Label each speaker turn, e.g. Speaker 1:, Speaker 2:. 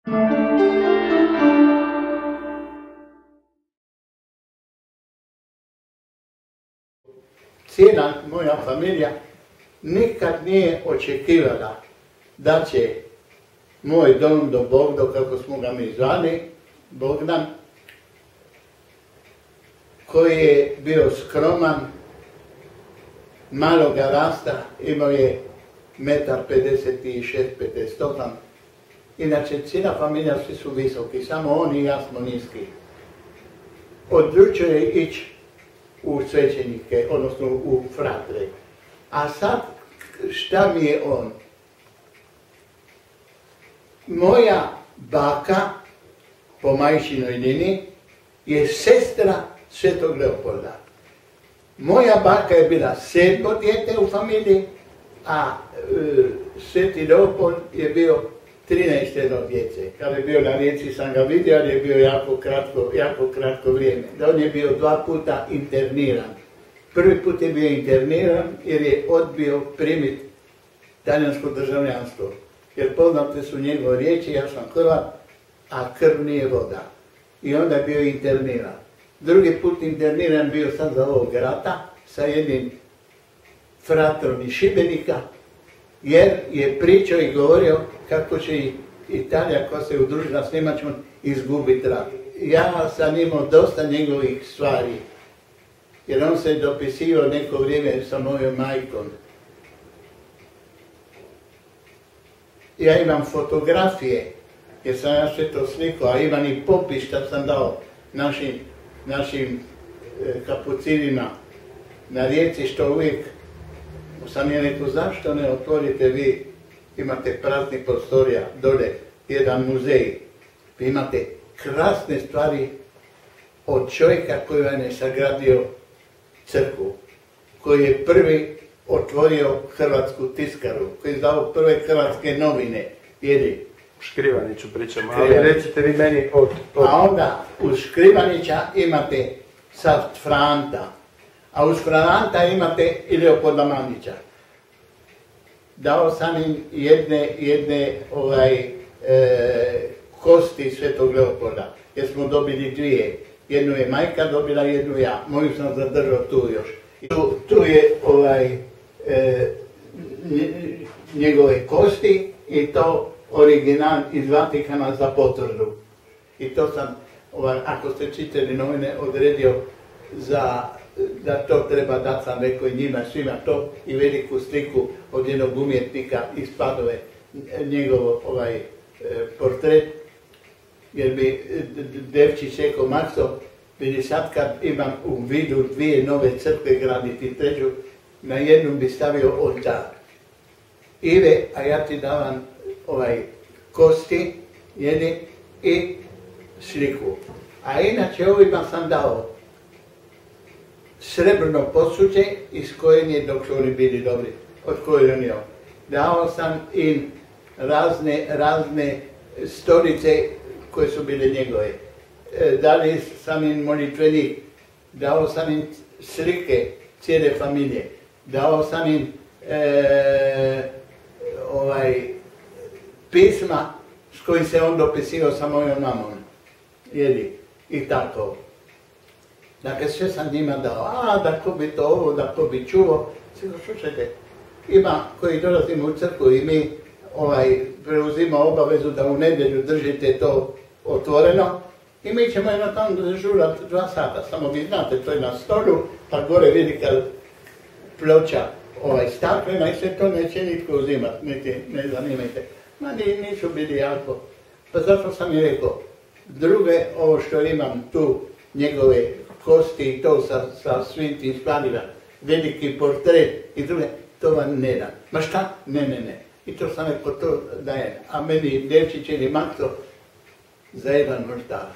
Speaker 1: Cijela moja familija nikad nije očekivala da će moj dom do Bogdo, kako smo ga mi zvali, Bogdan, koji je bio skroman, maloga rasta, imao je 1,56 m, 58. Inače, cijela familija svi su visoki, samo on i ja smo niski. Odlučio je ići u svećenike, odnosno u fratre. A sad, šta mi je on? Moja baka, po majčinoj liniji, je sestra Svetog Leopolda. Moja baka je bila 7. dijete u familiji, a Sveti Leopold je bio 13. djece. Kad je bio na Rijeci sam ga vidio, ali je bio jako kratko vrijeme. Da on je bio 2 puta interniran. Prvi put je bio interniran jer je odbio primiti talijansko državljanstvo. Jer poznate su njegove riječi, ja sam Hrvat, a krv nije voda. I onda je bio interniran. Drugi put interniran bio sad za ovog rata sa jednim fratrom iz Šibenika, jer je pričao i govorio kako će Italija, koja se udružila s Njemačkom, izgubiti rat. Ja sam imao dosta njegovih stvari, jer on se dopisivao neko vrijeme sa mojom majkom. Ja imam fotografije, jer sam ja sve to slikao, a imam i popis što sam dao našim kapucinima na Rijeci, što uvijek sam je rekao, zašto ne otvorite vi, imate praznih prostorija, dole jedan muzej, vi imate krasne stvari od čovjeka koji vam je sagradio crkvu, koji je prvi otvorio hrvatsku tiskaru, koji je izdao prve hrvatske novine, jeli.
Speaker 2: U Škrivaniću pričamo, ali recite vi meni od...
Speaker 1: A onda uz Škrivanića imate sad Franta, a uz Franta imate i Leopolda Mandića. Dao sam im jedne kosti Svetog Leopolda, jer smo dobili 2. Jednu je majka dobila, jednu ja. Moju sam zadržao tu još. Tu je njegove kosti i to original iz Vatikana za potvrdu. I to sam, ako ste čitali novine, odredio da to treba dati, sam rekao i njima svima to, i veliku sliku od jednog umjetnika iz Padove, njegov portret, jer bi Devčić rekao, Makso, vidi sad kad imam u vidu 2 nove crkve graditi, 3, na jednu bi stavio oltar. Ive, a ja ti davam kosti, jedi, i sliku. A inače ovima sam dao srebrno posuđe iz kojeg je, dok su oni bili dobri, od koje on je. Dao sam im razne stolice koje su bile njegove. Dali sam im molitvenik, dao sam im slike cijele familije, dao sam im pisma s kojim se on dopisio sa mojom mamom, i tako. Dakle, sve sam njima dao, da ko bi to ovo, da ko bi čuo. Slušajte, ima koji dolazimo u crkvu i mi preuzima obavezu da u nedjelju držite to otvoreno i mi ćemo jedno tamo dežurati 2 sata. Samo vi znate, to je na stolu, pa gore velika ploča staklena i sve to neće nitko uzimati, ne zanimajte. Ma nisu bili jako. Pa zato sam i rekao, druge, ovo što imam tu, njegove kosti i to sa svim tim stvarima, veliki portret i druge, to vam ne dam. Ma šta? Ne. I to sam rekao, to dajem. A meni Devčić ili Makso za jedan vrtar.